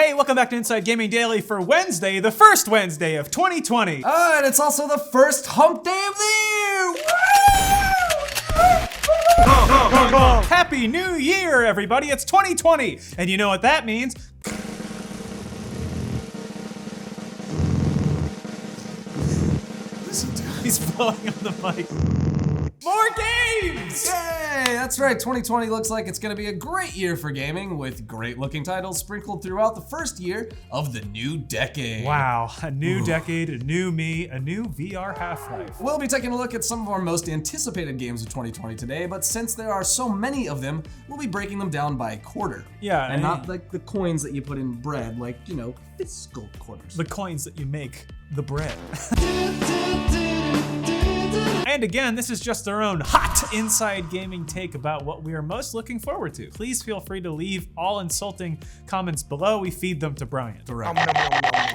Hey, welcome back to Inside Gaming Daily for Wednesday, the first Wednesday of 2020. And it's also the first hump day of the year! Happy New Year, everybody. It's 2020. And you know what that means? He's blowing on the mic. More games! Yay! That's right, 2020 looks like it's gonna be a great year for gaming with great looking titles sprinkled throughout the first year of the new decade. Wow, a new decade, a new me, a new VR Half-Life. We'll be taking a look at some of our most anticipated games of 2020 today, but since there are so many of them, we'll be breaking them down by quarter. Yeah, And not like the coins that you put in bread, like, you know, fiscal quarters. the coins that you make the bread. And again, this is just our own hot inside gaming take about what we are most looking forward to. Please feel free to leave all insulting comments below. We feed them to Brian. Correct.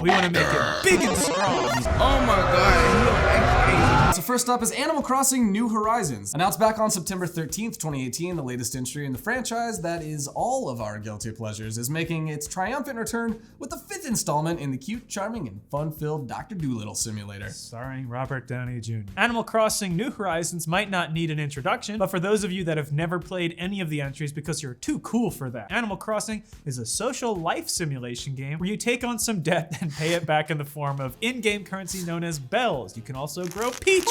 We want to make it big and strong. Oh my god. So first up is Animal Crossing New Horizons. Announced back on September 13th, 2018, the latest entry in the franchise that is all of our guilty pleasures is making its triumphant return with the 5th installment in the cute, charming, and fun-filled Dr. Dolittle simulator. Starring Robert Downey Jr. Animal Crossing New Horizons might not need an introduction, but for those of you that have never played any of the entries because you're too cool for that, Animal Crossing is a social life simulation game where you take on some debt and pay it back in the form of in-game currency known as bells. You can also grow peaches,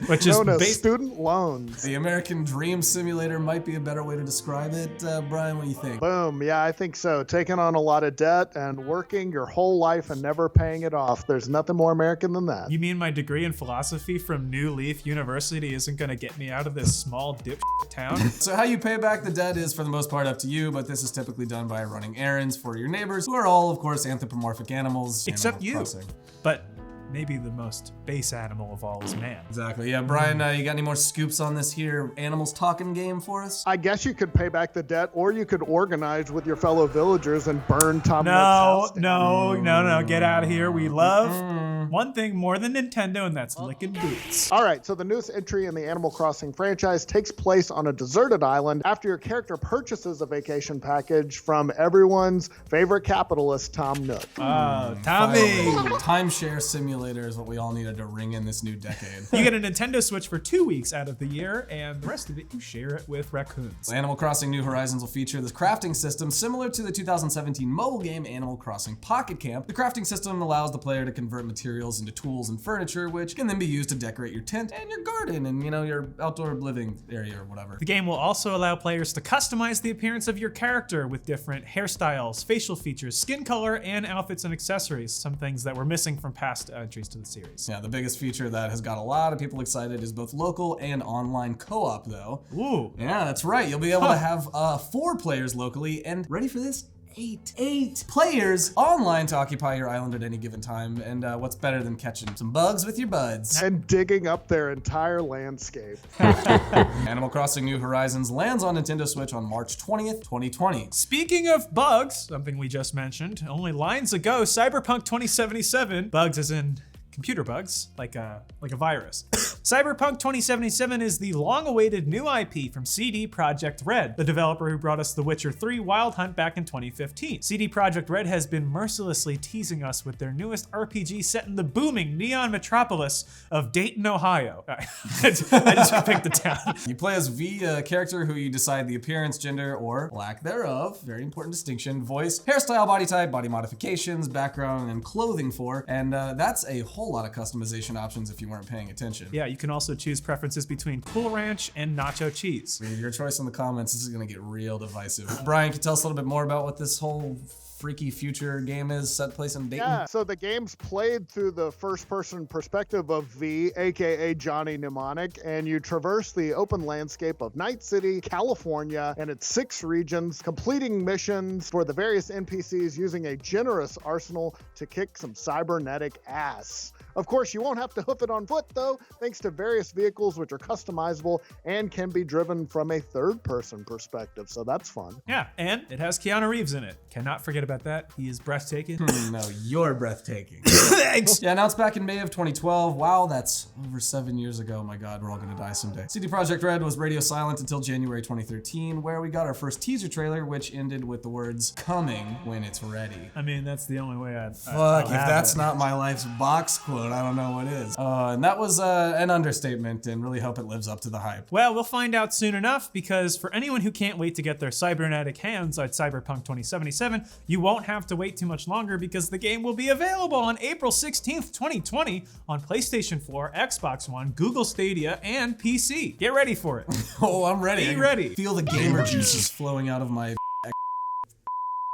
which is known as based student loans. The American Dream Simulator might be a better way to describe it. Brian, what do you think? Boom, yeah, I think so. Taking on a lot of debt and working your whole life and never paying it off. There's nothing more American than that. You mean my degree in philosophy from New Leaf University isn't gonna get me out of this small dipshit town? So how you pay back the debt is for the most part up to you, but this is typically done by running errands for your neighbors, who are all, of course, anthropomorphic animals. Except Animal you. Crossing. But maybe the most base animal of all is man. Exactly. Yeah, Brian, you got any more scoops on this here animals talking game for us? I guess you could pay back the debt, or you could organize with your fellow villagers and burn Tom Nook's house down. No, get out of here. We love one thing more than Nintendo, and that's licking boots. All right, so the newest entry in the Animal Crossing franchise takes place on a deserted island after your character purchases a vacation package from everyone's favorite capitalist, Tom Nook. Tommy! Timeshare simulator is what we all needed to ring in this new decade. You get a Nintendo Switch for 2 weeks out of the year, and the rest of it you share it with raccoons. Animal Crossing New Horizons will feature this crafting system similar to the 2017 mobile game Animal Crossing Pocket Camp. The crafting system allows the player to convert materials into tools and furniture, which can then be used to decorate your tent and your garden and, you know, your outdoor living area or whatever. The game will also allow players to customize the appearance of your character with different hairstyles, facial features, skin color, and outfits and accessories, some things that were missing from past entries to the series. Yeah, the biggest feature that has got a lot of people excited is both local and online co-op, though. Ooh. Yeah, that's right. You'll be able to have 4 players locally and, ready for this? 8 players online to occupy your island at any given time. And what's better than catching some bugs with your buds? And digging up their entire landscape. Animal Crossing New Horizons lands on Nintendo Switch on March 20th, 2020. Speaking of bugs, something we just mentioned, only lines ago, Cyberpunk 2077, bugs as in computer bugs, like a virus. Cyberpunk 2077 is the long-awaited new IP from CD Projekt Red, the developer who brought us The Witcher 3 Wild Hunt back in 2015. CD Projekt Red has been mercilessly teasing us with their newest RPG set in the booming neon metropolis of Dayton, Ohio. I just picked the town. You play as V, a character who you decide the appearance, gender, or lack thereof, very important distinction, voice, hairstyle, body type, body modifications, background, and clothing for, and that's a whole lot of customization options if you weren't paying attention. Yeah, you can also choose preferences between Cool Ranch and Nacho Cheese. Your choice in the comments, this is gonna get real divisive. Brian, can you tell us a little bit more about what this whole freaky future game is set place in Dayton? Yeah, so the game's played through the first-person perspective of V, aka Johnny Mnemonic, and you traverse the open landscape of Night City, California, and its 6 regions, completing missions for the various NPCs using a generous arsenal to kick some cybernetic ass. Of course, you won't have to hoof it on foot, though, thanks to various vehicles which are customizable and can be driven from a third-person perspective, so that's fun. Yeah, and it has Keanu Reeves in it. Cannot forget about that. He is breathtaking. No, you're breathtaking. Thanks. Yeah, announced back in May of 2012. Wow, that's over 7 years ago. My God, we're all gonna die someday. CD Projekt Red was radio silent until January 2013, where we got our first teaser trailer, which ended with the words "coming when it's ready." I mean, that's the only way Fuck, if that's not my life's box quote, I don't know what is. And that was an understatement, and really hope it lives up to the hype. Well, we'll find out soon enough, because for anyone who can't wait to get their cybernetic hands on Cyberpunk 2077, you won't have to wait too much longer, because the game will be available on April 16th, 2020 on PlayStation 4, Xbox One, Google Stadia, and PC. Get ready for it. Oh, I'm ready. Be I can ready. Feel the gamer juices flowing out of my.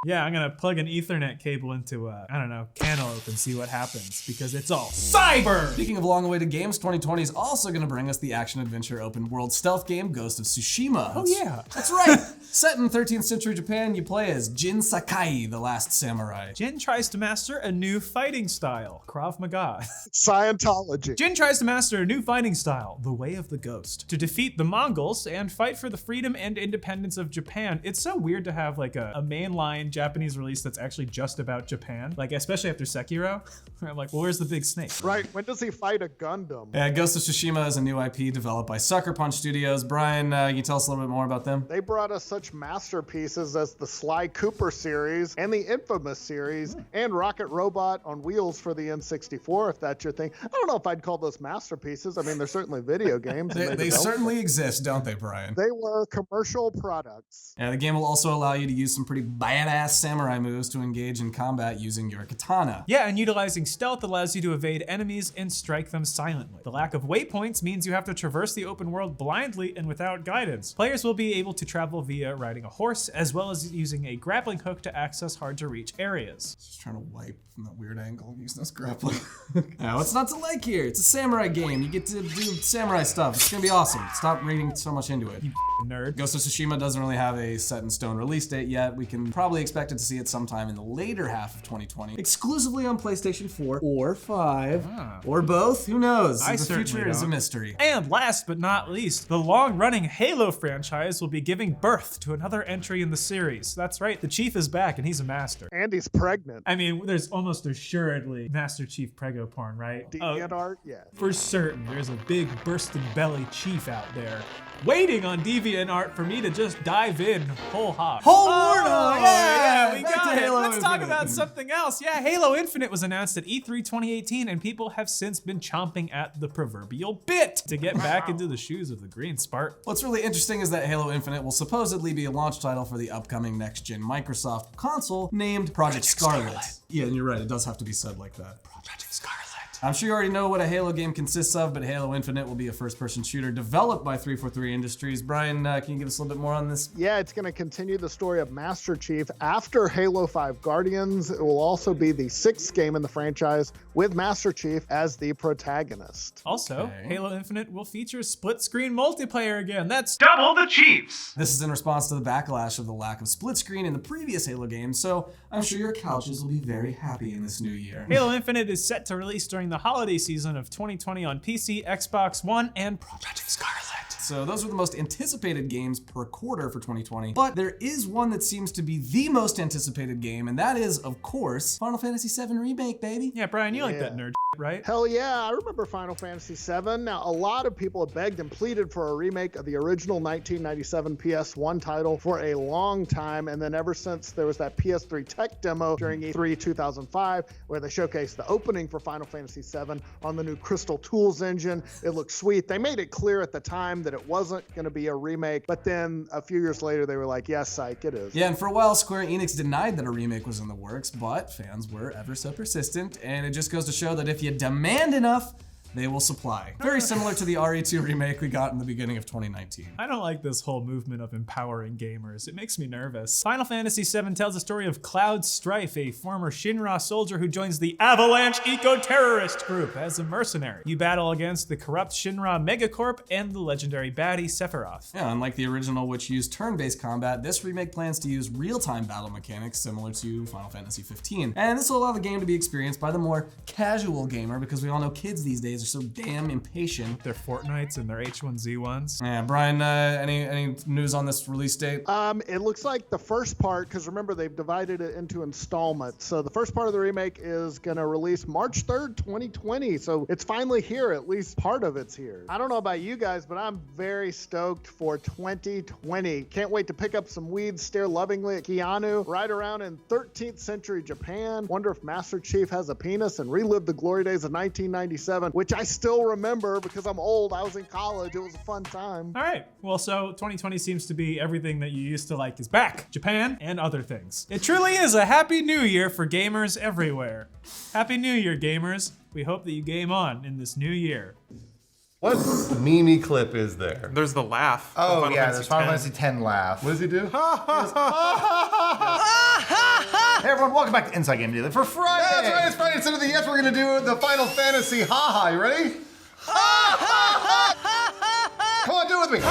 Yeah, I'm gonna plug an Ethernet cable into, I don't know, Cantaloupe and see what happens, because it's all cyber! Speaking of long-awaited games, 2020 is also going to bring us the action-adventure open-world stealth game Ghost of Tsushima. Oh yeah. That's right! Set in 13th century Japan, you play as Jin Sakai, the last samurai. Jin tries to master a new fighting style, Krav Maga. Scientology. Jin tries to master a new fighting style, the Way of the Ghost, to defeat the Mongols and fight for the freedom and independence of Japan. It's so weird to have like a mainline Japanese release that's actually just about Japan, like especially after Sekiro, where I'm like, well, where's the big snake? Right, when does he fight a Gundam? Yeah, Ghost of Tsushima is a new IP developed by Sucker Punch Studios. Brian, can you tell us a little bit more about them? They brought us such masterpieces as the Sly Cooper series and the Infamous series and Rocket Robot on Wheels for the N64, if that's your thing. I don't know if I'd call those masterpieces. I mean, they're certainly video games. and They developed certainly exist, don't they, Brian? They were commercial products. Yeah, the game will also allow you to use some pretty badass samurai moves to engage in combat using your katana. Yeah, and utilizing stealth allows you to evade enemies and strike them silently. The lack of waypoints means you have to traverse the open world blindly and without guidance. Players will be able to travel via riding a horse, as well as using a grappling hook to access hard-to-reach areas. Just trying to wipe from that weird angle using this grappling. Yeah, what's not to like here? It's a samurai game. You get to do samurai stuff. It's gonna be awesome. Stop reading so much into it. You nerd. Ghost of Tsushima doesn't really have a set-in-stone release date yet. We can probably expect it to see it sometime in the later half of 2020, exclusively on PlayStation 4 or 5, or both. Who knows? I The certainly future is a don't. mystery. And last but not least, the long-running Halo franchise will be giving birth to another entry in the series. That's right, the Chief is back and he's a master. And he's pregnant. I mean, there's almost assuredly Master Chief prego porn, right? Deviant art, yeah. For certain, there's a big bursting belly chief out there waiting on DeviantArt for me to just dive in whole hog. Whole Wardo! Yeah, we Back got to it. Halo Let's talk Infinite. about something else. Yeah, Halo Infinite was announced at E3 2018, and people have since been chomping at the proverbial bit to get back into the shoes of the Green Spark. What's really interesting is that Halo Infinite will supposedly be a launch title for the upcoming next-gen Microsoft console named Project Scarlet. Yeah, and you're right, it does have to be said like that. Project Scarlet. I'm sure you already know what a Halo game consists of, but Halo Infinite will be a first-person shooter developed by 343 Industries. Brian, can you give us a little bit more on this? Yeah, it's going to continue the story of Master Chief after Halo 5 Guardians. It will also be the 6th game in the franchise with Master Chief as the protagonist. Also, Okay. Halo Infinite will feature split-screen multiplayer again. That's double the Chiefs. This is in response to the backlash of the lack of split screen in the previous Halo games, so I'm sure your couches will be very happy in this new year. Halo Infinite is set to release during the holiday season of 2020 on PC, Xbox One, and Project Scarlet. So those are the most anticipated games per quarter for 2020. But there is one that seems to be the most anticipated game, and that is, of course, Final Fantasy VII Remake, baby. Yeah, Brian, you like that Yeah. nerd, right? Hell yeah, I remember Final Fantasy VII. Now, a lot of people have begged and pleaded for a remake of the original 1997 PS1 title for a long time, and then ever since there was that PS3 tech demo during E3 2005, where they showcased the opening for Final Fantasy VII on the new Crystal Tools engine. It looked sweet. They made it clear at the time that it wasn't going to be a remake, but then a few years later, they were like, yes, psych, it is. Yeah, and for a while, Square Enix denied that a remake was in the works, but fans were ever so persistent, and it just goes to show that if you demand enough, they will supply. Very similar to the RE2 remake we got in the beginning of 2019. I don't like this whole movement of empowering gamers. It makes me nervous. Final Fantasy VII tells the story of Cloud Strife, a former Shinra soldier who joins the Avalanche Eco-Terrorist Group as a mercenary. You battle against the corrupt Shinra Megacorp and the legendary baddie Sephiroth. Yeah, unlike the original, which used turn-based combat, this remake plans to use real-time battle mechanics similar to Final Fantasy 15. And this will allow the game to be experienced by the more casual gamer, because we all know kids these days are so damn impatient. Their Fortnites and their H1Z1s. Yeah, Brian, any news on this release date? It looks like the first part, because remember they've divided it into installments. So the first part of the remake is gonna release March 3rd, 2020. So it's finally here, at least part of it's here. I don't know about you guys, but I'm very stoked for 2020. Can't wait to pick up some weed, stare lovingly at Keanu, ride around in 13th century Japan, wonder if Master Chief has a penis, and relive the glory days of 1997, which I still remember because I'm old. I was in college. It was a fun time. All right, well, so 2020 seems to be everything that you used to like is back. Japan and other things. It truly is a happy new year for gamers everywhere. Happy New Year, gamers. We hope that you game on in this new year. What meme clip is there? There's the laugh. Oh yeah, there's Final Fantasy X laugh. What does he do? Hey everyone, welcome back to Inside Game Daily for Friday. That's right, it's Friday. Instead of the yes, we're gonna do the Final Fantasy haha. You ready? Come on, do it with me.